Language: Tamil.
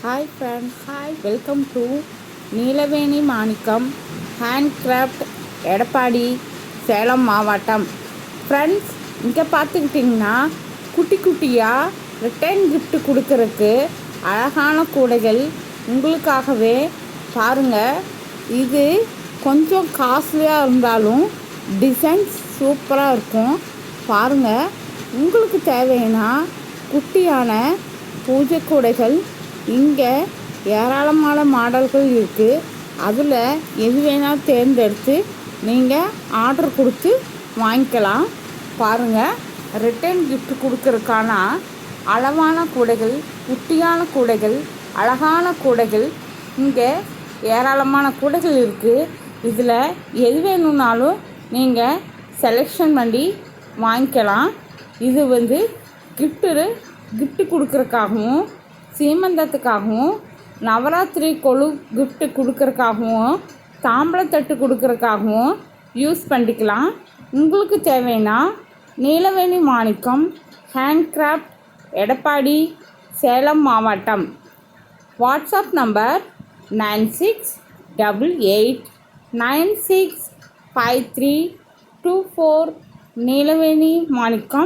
Hi friends, welcome to Neelaveni Manickam handcraft, Edappadi, Salem மாவட்டம். ஃப்ரெண்ட்ஸ், இங்கே பார்த்துக்கிட்டிங்கன்னா குட்டி குட்டியாக ரிட்டர்ன் கிஃப்ட் கொடுக்கறதுக்கு அழகான கூடைகள் உங்களுக்காகவே பாருங்கள். இது கொஞ்சம் காஸ்ட்லியாக இருந்தாலும் டிசைன்ஸ் சூப்பராக இருக்கும். பாருங்கள், உங்களுக்கு தேவைன்னா குட்டியான பூஜை கூடைகள் இங்கே ஏராளமான மாடல்கள் இருக்குது. அதில் எது வேணால் தேர்ந்தெடுத்து நீங்கள் ஆர்டர் கொடுத்து வாங்கிக்கலாம். பாருங்கள், ரிட்டர்ன் கிஃப்ட் கொடுக்கறதுக்கான அளவான கூடைகள், குட்டியான கூடைகள், அழகான கூடைகள் இங்கே ஏராளமான கூடைகள் இருக்குது. இதில் எது வேணும்னாலும் நீங்கள் செலெக்ஷன் பண்ணி வாங்கிக்கலாம். இது கிஃப்ட்டு கொடுக்கறதுக்காகவும், சீமந்தத்துக்காகவும், நவராத்திரி கொலு கிஃப்ட்டு கொடுக்கறதுக்காகவும், தாம்பளத்தட்டு கொடுக்கறதுக்காகவும் யூஸ் பண்ணிக்கலாம். உங்களுக்கு தேவைன்னா நீலவேணி மாணிக்கம் ஹேண்ட்கிராஃப்ட், எடப்பாடி, சேலம் மாவட்டம். WhatsApp number 9688965324. நீலவேணி மாணிக்கம்.